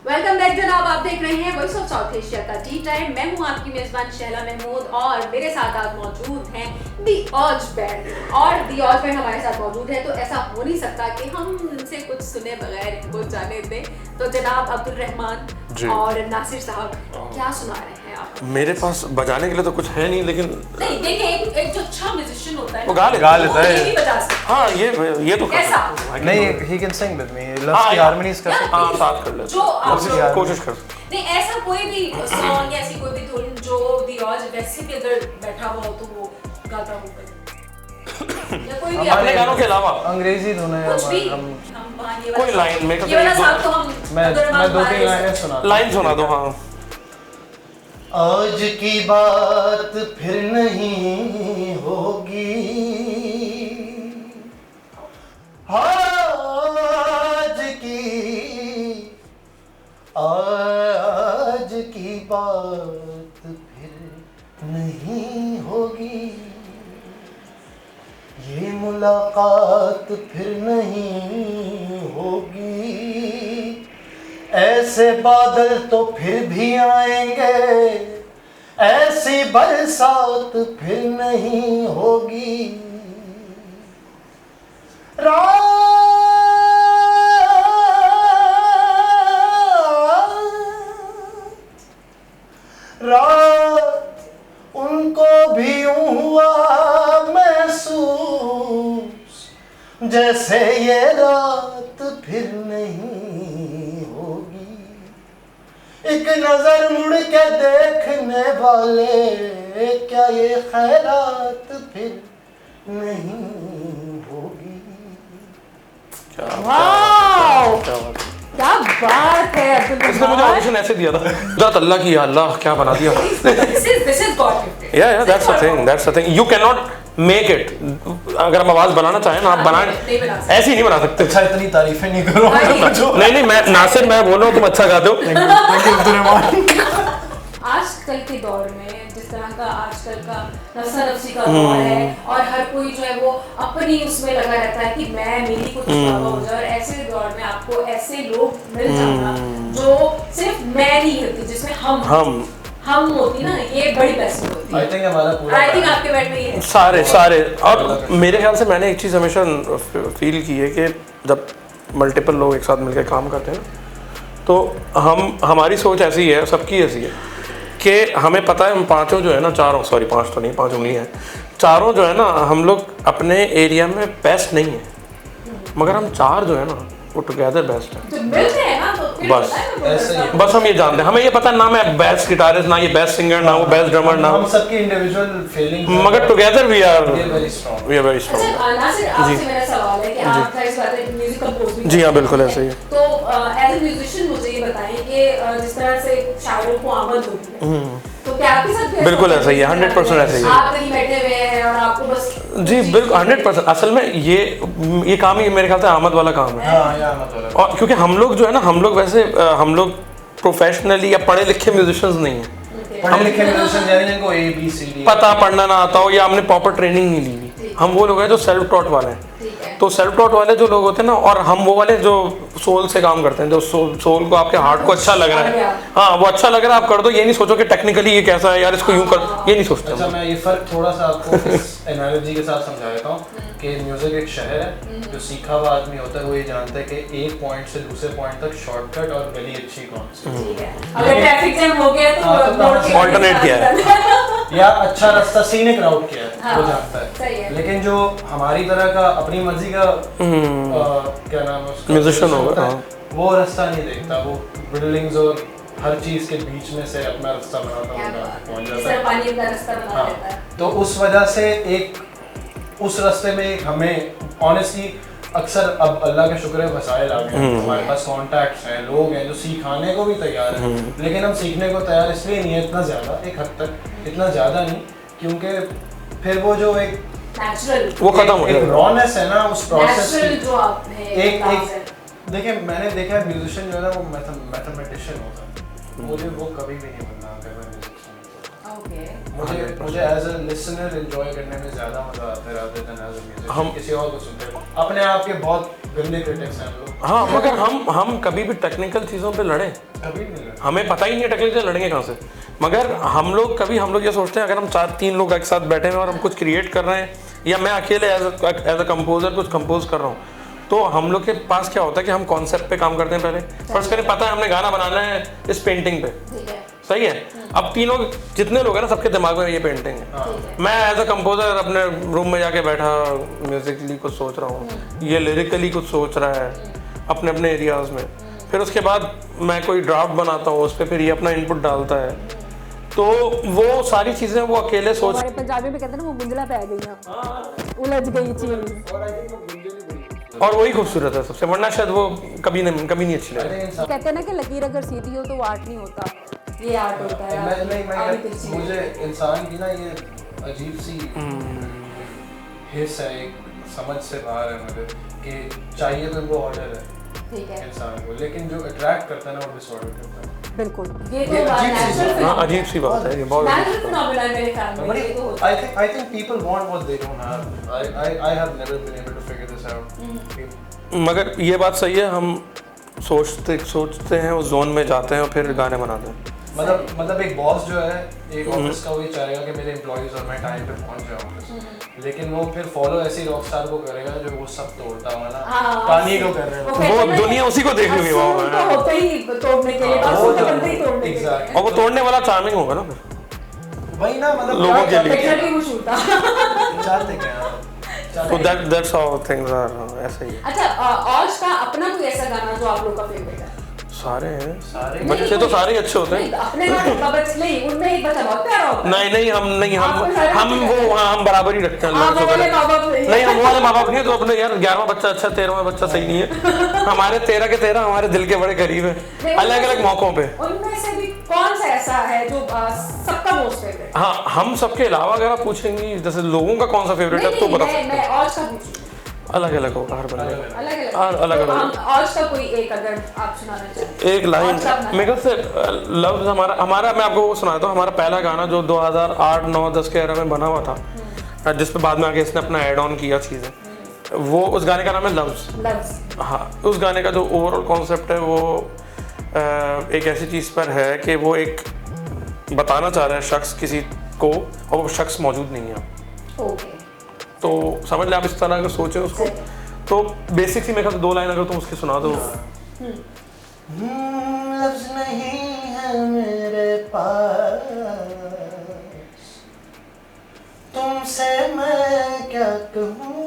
[SPEAKER 3] वेलकम बैक जनाब, आप देख रहे हैं वॉइस ऑफ साउथ एशिया का टी टाइम। मैं हूं आपकी मेजबान शहला महमूद और मेरे साथ आज मौजूद हैं दी ऑज बैंड। और दी ऑज बैंड हमारे साथ मौजूद है, तो ऐसा हो नहीं सकता कि हम इनसे कुछ सुने बगैर इनको जाने दें। तो जनाब अब्दुल रहमान और नासिर साहब क्या सुना रहे हैं आप?
[SPEAKER 4] मेरे पास बजाने के लिए तो कुछ है नहीं, लेकिन
[SPEAKER 5] नहीं देखिए, एक जो अच्छा म्यूजिशियन होता है
[SPEAKER 4] वो
[SPEAKER 5] ना,
[SPEAKER 4] गा
[SPEAKER 2] गा लेता
[SPEAKER 5] वो
[SPEAKER 2] है।
[SPEAKER 5] ये भी बजा सकता
[SPEAKER 4] हाँ ये तो कर
[SPEAKER 5] कैसा?
[SPEAKER 4] सकता हूँ।
[SPEAKER 2] नहीं he can sing with me, लफ्ज़ की हार्मनीज कर सकते
[SPEAKER 4] हाँ साथ कर लेते
[SPEAKER 5] जो आप
[SPEAKER 2] लोग-
[SPEAKER 4] कोशिश कर।
[SPEAKER 5] नहीं, ऐसा कोई भी सॉन्ग या ऐसी कोई भी धुन जो दी ऑज वैसे भी अगर बैठा हुआ हो तो वो गाता होगा, या कोई भी
[SPEAKER 4] अपने गानों के अलावा
[SPEAKER 2] अंग्रेजी धुन है
[SPEAKER 5] कुछ भी
[SPEAKER 2] हम
[SPEAKER 5] हम वहाँ ये वाला
[SPEAKER 4] कोई लाइन मेरे को
[SPEAKER 5] ये वाला
[SPEAKER 4] तो
[SPEAKER 5] साहब तो हम
[SPEAKER 2] मैं
[SPEAKER 5] अब्दुल रहमान
[SPEAKER 2] 2-3
[SPEAKER 5] हमारे
[SPEAKER 2] लाइनें सुना
[SPEAKER 4] लाइन सुना दो। हाँ
[SPEAKER 1] आज की बात फिर नहीं होगी, आज की बात फिर नहीं होगी, ये मुलाकात फिर नहीं होगी, ऐसे बादल तो फिर भी आएंगे, ऐसी बरसात फिर नहीं होगी। रात उनको भी यूं हुआ महसूस, जैसे ये रात फिर नहीं होगी। एक नजर मुड़ के देखने वाले, क्या ये खैरात फिर नहीं होगी।
[SPEAKER 3] वाओ क्या बात है अब्दुल
[SPEAKER 4] इसने मुझे
[SPEAKER 3] रहमान।
[SPEAKER 4] ऑडिशन ऐसे दिया था, खुदा अल्लाह की, या अल्लाह क्या बना दिया।
[SPEAKER 5] This is God gifted.
[SPEAKER 4] या that's the thing, you can not make it. अगर हम आवाज बनाना चाहें ना, आप बनाएं,
[SPEAKER 5] नहीं बना सकते।
[SPEAKER 4] ऐसे ही नहीं बना सकते।
[SPEAKER 2] अच्छा इतनी तारीफें नहीं करो।
[SPEAKER 4] नहीं मैं नासिर मैं बोल रहा हूँ, तुम अच्छा गाते हो।
[SPEAKER 1] Thank you Abdul Rahman.
[SPEAKER 5] आज आजकल के दौर में जिस तरह का आजकल का नफसा नफसी का दौर है और हर कोई जो है वो अपनी उसमें लगा रहता है कि मैं मेरी कुछ बाबा हो जाए, और ऐसे दौर में आपको ऐसे लोग मिल जाना जो सिर्फ मैं नहीं होती, जिसमें हम होती ना, ये बड़ी ब्लेसिंग होती है।
[SPEAKER 1] आई थिंक हमारा पूरा
[SPEAKER 5] आई थिंक आपके बैठ में ये है।
[SPEAKER 4] सारे और मेरे ख्याल से मैंने एक चीज़ हमेशा फील की है कि जब मल्टीपल लोग एक साथ मिलकर काम करते हैं तो हमारी सोच ऐसी है, सबकी ऐसी है कि हमें पता है हम पांचों जो है ना, चारों, सॉरी पांच तो नहीं, पांच उंगली हैं, चारों जो है ना हम लोग अपने एरिया में बेस्ट नहीं है, मगर हम चार जो है ना वो टुगेदर बेस्ट है।
[SPEAKER 5] जब मिलते हैं ना तो फिर
[SPEAKER 4] बस,
[SPEAKER 5] पता है ना,
[SPEAKER 1] ऐसे ही है।
[SPEAKER 4] बस हम ये जानते हैं, हमें ये पता ना मैं बेस्ट गिटारिस्ट, ना ये बेस्ट सिंगर, ना वो बेस्ट ड्रमर, ना
[SPEAKER 1] हम सबकी इंडिविजुअल फीलिंग,
[SPEAKER 4] मगर together we are
[SPEAKER 1] very strong.
[SPEAKER 4] Very strong.
[SPEAKER 5] अच्छा नासिर, आपसे मेरा सवाल है कि आप जाहिर सी बात है म्यूजिक कंपोज भी
[SPEAKER 4] जी हाँ,
[SPEAKER 5] करते
[SPEAKER 4] बिल्कुल
[SPEAKER 5] हैं।
[SPEAKER 4] ऐसे ही है।
[SPEAKER 5] तो एज ए म्यूजिशियन मुझे ये बताएं कि जिस तरह से शायरों को आमद होती है, तो क्या आपके साथ भी
[SPEAKER 4] बिल्कुल ऐसा ही है, 100% ऐसा ही है।
[SPEAKER 5] आप कहीं बैठे हुए हैं और आपको बस
[SPEAKER 4] जी बिल्कुल 100%। असल में ये काम ही मेरे ख्याल से आमद वाला काम है,
[SPEAKER 1] हाँ यार मतलब
[SPEAKER 4] और क्योंकि हम लोग जो है ना, हम लोग वैसे हम लोग प्रोफेशनली या पढ़े लिखे म्यूजिशियंस नहीं हैं,
[SPEAKER 1] पढ़े लिखे म्यूजिशियन यानी जिनको ABCD
[SPEAKER 4] पता पढ़ना ना आता हो या हमने प्रॉपर ट्रेनिंग नहीं ली हुई, हम वो लोग हैं जो सेल्फ टॉट वाले हैं।
[SPEAKER 5] ठीक है।
[SPEAKER 4] तो सेल्फ टॉट वाले जो लोग होते हैं ना, और हम वो वाले जो सोल से काम करते हैं, जो सोल को आपके हार्ट को अच्छा लग रहा है, हाँ वो अच्छा लग रहा है आप कर दो, ये नहीं सोचो कि टेक्निकली ये कैसा है यार, इसको यूं कर, ये नहीं सोचते
[SPEAKER 1] अच्छा
[SPEAKER 4] हम।
[SPEAKER 1] मैं ये फर्क थोड़ा सा आपको इस एनालॉजी के साथ समझा देता हूँ कि म्यूजिक एक शहर है, जो सीखा हुआ आदमी होता है वो ये जानता है कि एक पॉइंट से दूसरे पॉइंट तक शॉर्टकट और गली अच्छी कौन सी
[SPEAKER 5] ठीक है। अगर ट्रैफिक जैम हो गया तो
[SPEAKER 1] हाँ, तो
[SPEAKER 5] मोड़ के
[SPEAKER 4] alternate क्या है?
[SPEAKER 1] या अच्छा रास्ता सीनिक राउट क्या है
[SPEAKER 5] हाँ,
[SPEAKER 1] वो जानता
[SPEAKER 5] सही है।
[SPEAKER 1] है। लेकिन जो हमारी तरह का अपनी मर्जी का क्या नाम है उसका
[SPEAKER 4] Musician होगा,
[SPEAKER 1] होता है,
[SPEAKER 4] हाँ।
[SPEAKER 1] वो रास्ता नहीं देखता, वो बिल्डिंग्स और हर चीज के बीच में से अपना रास्ता बनाता
[SPEAKER 5] क्या
[SPEAKER 1] होगा,
[SPEAKER 5] बात है।
[SPEAKER 1] पहुंच
[SPEAKER 5] इस
[SPEAKER 1] जाता
[SPEAKER 5] तरह
[SPEAKER 1] है।
[SPEAKER 5] पानी अपना रास्ता बना
[SPEAKER 1] हाँ,
[SPEAKER 5] लेता है।
[SPEAKER 1] तो उस वजह से एक उस रास्ते में एक हमें ऑनेस्टली अक्सर अब अल्लाह के शुक्र है वसाइल आ गए हैं, हमारे पास कॉन्टैक्ट्स हैं, लोग हैं जो सिखाने को भी तैयार हैं, लेकिन हम सीखने को तैयार इसलिए नहीं है इतना ज़्यादा, एक हद तक इतना ज़्यादा नहीं, क्योंकि फिर वो जो एक
[SPEAKER 5] नेचुरल
[SPEAKER 4] वो खत्म हो
[SPEAKER 1] एक
[SPEAKER 4] जाएगा।
[SPEAKER 1] रॉनेस है ना उस प्रोसेस
[SPEAKER 5] नेचुरल
[SPEAKER 1] की।
[SPEAKER 5] जो आप है
[SPEAKER 1] एक देखिए मैंने देखा है म्यूजिशियन जो है ना वो मैथमेटिशियन होता है, मुझे वो कभी भी नहीं बनना अगर मैं म्यूजिक सुनता हूं।
[SPEAKER 5] ओके।
[SPEAKER 1] मुझे एज अ लिसनर एंजॉय करने में ज्यादा मजा आता है rather than as a musician।
[SPEAKER 4] हम
[SPEAKER 1] किसी और को सुनते हैं, अपने आप के बहुत गंदे क्रिटिक्स हैं हम लोग,
[SPEAKER 4] हाँ, मगर हम कभी भी टेक्निकल चीज़ों पे लड़े,
[SPEAKER 1] कभी नहीं लड़ते।
[SPEAKER 4] हमें पता ही नहीं है टेक्निकल लड़ेंगे कहाँ से, मगर हम लोग ये सोचते हैं अगर हम 4-3 लोग एक साथ बैठे हैं और हम कुछ क्रिएट कर रहे हैं, या मैं अकेले एज अ कंपोजर कुछ कंपोज कर रहा हूँ, तो हम लोग के पास क्या होता है कि हम कॉन्सेप्ट पे काम करते हैं पहले, फर्स्ट करें पता है हमने गाना बनाना है इस पेंटिंग पे,
[SPEAKER 5] ठीक है।
[SPEAKER 4] सही है। अब तीनों जितने लोग हैं ना सबके दिमाग में ये पेंटिंग है, मैं एज अ कंपोजर अपने रूम में जाके बैठा म्यूजिकली कुछ सोच रहा हूँ, ये लिरिकली कुछ सोच रहा है अपने अपने एरियाज में, फिर उसके बाद मैं कोई ड्राफ्ट बनाता हूँ उस पर, फिर ये अपना इनपुट डालता है, तो वो सारी चीज़ें वो अकेले सोच,
[SPEAKER 3] हमारे पंजाबी में कहते हैं ना वो बुंदला पै गई ना, उलझ गई चीज।
[SPEAKER 4] और वही खूबसूरत है सबसे, वरना शायद वो कभी नहीं अच्छी लगे।
[SPEAKER 3] कहते हैं ना कि लकीर अगर सीधी हो तो वो आर्ट नहीं होता, ये आर्ट होता है।
[SPEAKER 1] मुझे इंसान की ना ये अजीब सी हिस्स है, एक समझ से बाहर है मुझे, कि चाहिए तो इनको ऑर्डर है
[SPEAKER 5] ठीक है।
[SPEAKER 1] इंसान को, लेकिन जो अट्रैक्ट करता है ना वो डिसऑर्डर करता है।
[SPEAKER 3] बिल्कुल।
[SPEAKER 5] ये तो
[SPEAKER 1] ये अजीब सी
[SPEAKER 5] नेचुरल
[SPEAKER 4] हाँ, अजीब सी बात है ये, बहुत
[SPEAKER 5] नेचुरल फिनोमेना है मेरे ख्याल में, ये तो होता है।
[SPEAKER 1] I think people want what they don't have. I have never been able to figure this out.
[SPEAKER 4] मगर ये बात सही है, हम सोचते हैं उस जोन में जाते हैं और फिर गाने बनाते हैं।
[SPEAKER 1] मतलब एक बॉस जो है एक ऑफिस का, वो ये चाहेगा कि मेरे एम्प्लॉइज और मैं टाइम पे पहुंच जाऊं ऑफिस, लेकिन वो फिर फॉलो ऐसी रॉकस्टार को करेगा जो वो सब तोड़ता हुआ ना,
[SPEAKER 5] हाँ,
[SPEAKER 1] पानी को कर रहे हो।
[SPEAKER 4] वो दुनिया उसी को देख रही होगा,
[SPEAKER 5] असूल तो होते ही तोड़ने के लिए, असूल तो बनते ही तोड़ने के लिए।
[SPEAKER 1] Exactly.
[SPEAKER 4] और वो तोड़ने वाला चार्मिंग होगा ना फिर
[SPEAKER 1] वही ना, मतलब
[SPEAKER 4] लोगों के लिए।
[SPEAKER 5] Definitely वो छूटा।
[SPEAKER 1] चाहते क्या,
[SPEAKER 4] तो that's how things are, ऐसे ही है।
[SPEAKER 5] अच्छा, औज का अपना कोई ऐसा गाना जो आप लोग का फेवरेट है?
[SPEAKER 4] सारे हैं,
[SPEAKER 1] सारे
[SPEAKER 4] बच्चे तो सारे ही अच्छे होते
[SPEAKER 5] नहीं,
[SPEAKER 4] हैं।
[SPEAKER 5] अपने गाने का बच्चे नहीं, उनमें एक बच्चा बहुत प्यारा होता है।
[SPEAKER 4] नहीं हम बराबर ही रखते हैं
[SPEAKER 5] आप
[SPEAKER 4] लोगों
[SPEAKER 5] वाले
[SPEAKER 4] को।
[SPEAKER 5] माँ बाप नहीं।
[SPEAKER 4] नहीं, हम वाले माँ बाप नहीं है, तो अपने यार 11वां बच्चा अच्छा, 13वां बच्चा सही नहीं है। हमारे 13 के 13 हमारे दिल के बड़े करीब है, अलग अलग मौकों पे।
[SPEAKER 5] उनमें से भी कौन सा ऐसा है जो सबका मोस्ट फेवरेट?
[SPEAKER 4] हाँ, हम सबके अलावा अगर आप पूछेंगी जैसे लोगों का कौन सा फेवरेट है तो बता सकते
[SPEAKER 5] मैं औज का पूछूं।
[SPEAKER 4] अलग अलग होगा हर बंदे का।
[SPEAKER 5] अलग
[SPEAKER 4] अलग
[SPEAKER 5] तो
[SPEAKER 4] अलग।
[SPEAKER 5] हम आज का कोई एक अगर आप सुनाना चाहें
[SPEAKER 4] एक लाइन
[SPEAKER 5] आज का अपना-
[SPEAKER 4] मेरे ख्याल से लव्स हमारा मैं आपको वो सुनाता हूँ। हमारा पहला गाना जो 2008, 9, 10 के एरा में बना हुआ था, जिस पे बाद में आके इसने अपना एड ऑन किया चीज़ें, वो उस गाने का नाम है लव्स।
[SPEAKER 5] लव्स
[SPEAKER 4] हाँ, उस गाने का जो ओवरऑल कॉन्सेप्ट है वो एक ऐसी चीज़ पर है कि वो एक बताना चाह रहा है शख्स किसी को, और वो शख्स मौजूद नहीं है।
[SPEAKER 5] ओके
[SPEAKER 4] तो समझ ले आप इस तरह अगर सोचें उसको, तो बेसिक सी मेरे ख्याल से 2 लाइन अगर तुम उसकी सुना दो।
[SPEAKER 1] लफ्ज नहीं है मेरे पास, तुमसे मैं क्या कहूँ,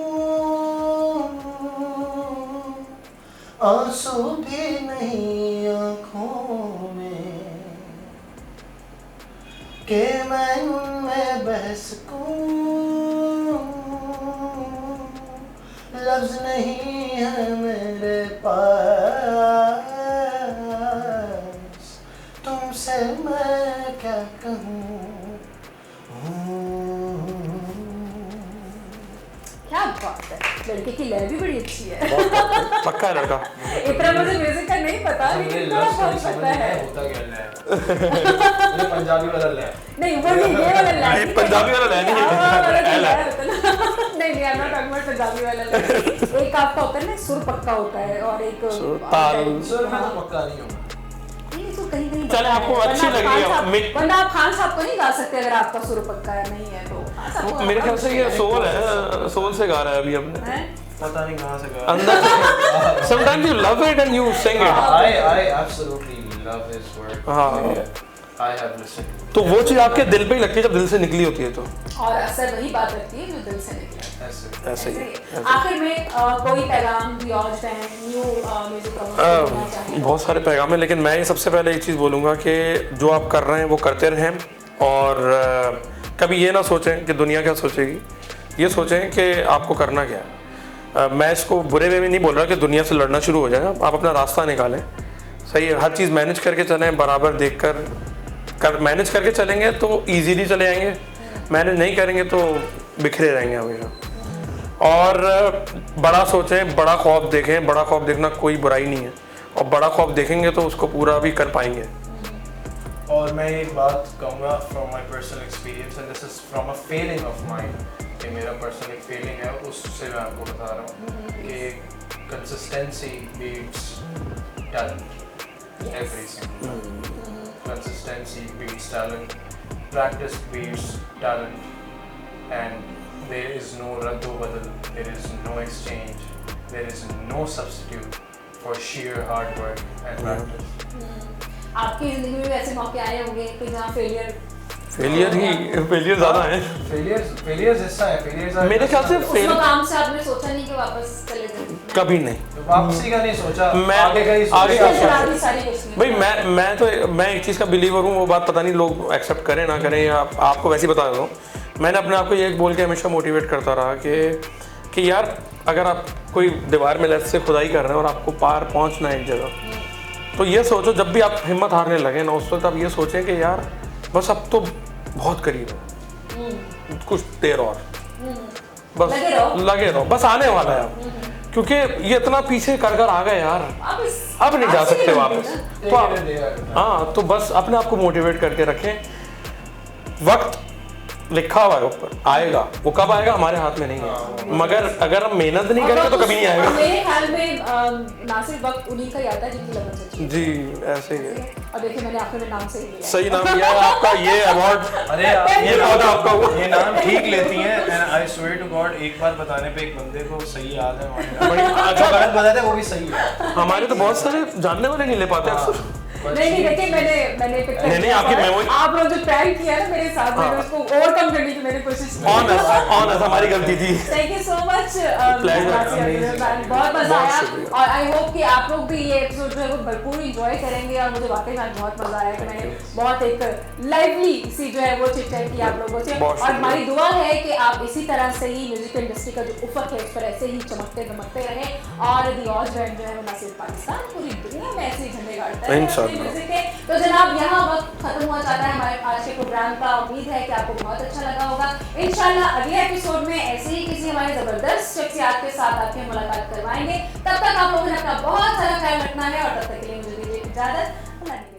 [SPEAKER 1] आंसू भी नहीं आँखों में कि मैं उनमें बह सकूँ, लफ्ज नहीं है मेरे पास, तुमसे मैं क्या कहूँ।
[SPEAKER 5] क्या बात है, लड़के की लय भी बड़ी अच्छी है।
[SPEAKER 4] पक्का है लड़का।
[SPEAKER 5] इतना मुझे म्यूजिक का नहीं पता लेकिन थोड़ा बहुत पता है।
[SPEAKER 1] होता क्या है मुझे पंजाबी वाला ले
[SPEAKER 5] नहीं वो नहीं, ये वाला लय
[SPEAKER 4] नहीं, पंजाबी वाला लय नहीं है।
[SPEAKER 5] हाँ, वाला लय होता है ना। नहीं नहीं, I'm not talking about Punjabi वाला लय। एक आपका होता है ना सुर पक्का होता है और एक
[SPEAKER 4] ताल।
[SPEAKER 1] सर मैं तो पक्का नहीं हूँ।
[SPEAKER 5] नहीं सुर कहीं कहीं
[SPEAKER 4] चले, आपको अच्छी लग रही है
[SPEAKER 5] वरना आप खान साहब को नहीं गा सकते अगर आपका सुर पक्का है नहीं है तो खान साहब को
[SPEAKER 4] मेरे ख्याल से ये सोल है, सोल से गा रहा है अभी अपने
[SPEAKER 5] हैं?
[SPEAKER 1] पता नहीं कहाँ से गा।
[SPEAKER 4] अंदर से। Sometimes you love it and you sing it.
[SPEAKER 1] I absolutely love his work.
[SPEAKER 4] हाँ।
[SPEAKER 1] I have listened.
[SPEAKER 4] तो वो चीज़ आपके दिल पे ही लगती है जब दिल से निकली होती है तो
[SPEAKER 5] और असर वही बात रखती है जो दिल से निकले।
[SPEAKER 1] ऐसे
[SPEAKER 4] ऐसे ही।
[SPEAKER 5] आखिर में कोई पैगाम दी और न्यू म्यूजिक का
[SPEAKER 4] बहुत सारे पैगाम हैं, लेकिन मैं ये सबसे पहले एक चीज़ बोलूँगा कि जो आप कर रहे हैं वो करते रहें, और कभी ये ना सोचें कि दुनिया क्या सोचेगी, ये सोचें कि आपको करना क्या है। मैं इसको बुरे वे में नहीं बोल रहा कि दुनिया से लड़ना शुरू हो जाए, आप अपना रास्ता निकालें, सही है, हर चीज़ मैनेज करके चलें, बराबर देख कर मैनेज करके चलेंगे तो ईजीली चले जाएंगे, मैनेज नहीं करेंगे तो बिखरे रहेंगे हमेशा। और बड़ा सोचें, बड़ा ख्वाब देखें, बड़ा ख्वाब देखना कोई बुराई नहीं है, और बड़ा ख्वाब देखेंगे तो उसको पूरा भी कर पाएंगे।
[SPEAKER 1] और मैं एक बात कहूँगा from my personal experience, and this is from a feeling of mind, कि मेरा पर्सनल एक फीलिंग है, उससे मैं आपको बता रहा हूँ कि consistency beats talent, every single consistency beats talent, practice beats talent, and there is no raddo badal, there is no exchange, there is no substitute for sheer hard work and practice.
[SPEAKER 5] आपकी जिंदगी में ऐसे मौके आए होंगे कि जहाँ failure
[SPEAKER 4] ज़्यादा है।
[SPEAKER 1] Failures हिस्सा है, failures are
[SPEAKER 4] मेरे ख्याल से
[SPEAKER 5] उस काम से आपने सोचा नहीं कि वापस चले जाएंगे?
[SPEAKER 4] कभी नहीं।
[SPEAKER 1] वापसी का नहीं सोचा,
[SPEAKER 4] मैं
[SPEAKER 1] आगे का ही
[SPEAKER 4] आगे
[SPEAKER 1] सोचा।
[SPEAKER 4] का सोचा।
[SPEAKER 5] सारी कुछ नहीं।
[SPEAKER 4] भाई मैं एक चीज़ का बिलीवर हूँ, वो बात पता नहीं लोग एक्सेप्ट करें ना करें, या आपको वैसे ही बता देता हूँ। मैंने अपने आप को ये बोल के हमेशा मोटिवेट करता रहा कि यार अगर आप कोई दीवार में लैस से खुदाई कर रहे हैं और आपको पार पहुंचना है एक जगह, तो ये सोचो जब भी आप हिम्मत हारने लगे ना, उस वक्त आप ये सोचें कि यार बस अब तो बहुत करीब है, कुछ देर और बस लगे रहो, बस आने वाला है अब, क्योंकि ये इतना पीछे कर आ गए यार, अब नहीं जा सकते वापस। तो हाँ, तो बस अपने आप को मोटिवेट करके रखें, वक्त लिखा हुआ है ऊपर, आएगा, वो कब आएगा हमारे हाथ में नहीं है, मगर अगर हम मेहनत नहीं करेंगे तो कभी नहीं आएगा।
[SPEAKER 5] मेरे ख्याल में नासिर वक्त उन्हीं का ही आता है जिनकी लगन सच्ची है।
[SPEAKER 4] जी ऐसे ही है।
[SPEAKER 5] और देखिए मैंने आखिर में नाम सही लिया है।
[SPEAKER 4] सही नाम लिया है आपका, ये अवार्ड,
[SPEAKER 1] अरे
[SPEAKER 4] ये पौधा आपका वो।
[SPEAKER 1] ये नाम ठीक लेती हैं, and I swear to God एक बार बताने पे एक बंदे को सही याद है हमारे नाम। अच्छा गलत बताते वो भी सही है।
[SPEAKER 4] हमारे तो बहुत सारे जानने वाले नहीं ले पाते अक्सर।
[SPEAKER 5] नहीं देखिए मैंने पिक
[SPEAKER 4] नहीं, आपकी memory-
[SPEAKER 5] आप लोग जो प्रैंक किया ना मेरे साथ, मैंने उसको ओवरकम करने की मैंने कोशिश की।
[SPEAKER 4] ऑनर्स हमारी गलती थी।
[SPEAKER 5] थैंक यू सो मच, बहुत मजा आया,
[SPEAKER 4] शुक्रिया।
[SPEAKER 5] और आई होप कि आप लोग भी ये एपिसोड जो है वो भरपूर एंजॉय करेंगे, और मुझे वाकई में बहुत मजा आया कि मैंने बहुत एक लाइवली सी जो है वो चिट चैट की आप लोगों से, और हमारी दुआ है कि आप इसी तरह से ही म्यूजिक इंडस्ट्री का जो उफक है उस पर ऐसे ही चमकते दमकते रहें, और दी ऑज बैंड जो है वो ना सिर्फ पाकिस्तान पूरी दुनिया में ऐसे ही झंडे गाड़ता है म्यूजिक के। तो तो जनाब यहाँ वक्त खत्म हुआ चाहता है हमारे आज के प्रोग्राम का। उम्मीद है कि आपको बहुत अच्छा लगा होगा। इंशाल्लाह अगले एपिसोड में ऐसे ही किसी हमारे जबरदस्त शख्सियत के साथ आपकी मुलाकात करवाएंगे। तब तक आप लोगों ने अपना बहुत सारा ख्याल रखना है और तब तक के लिए मुझे दीजिए इजाजत।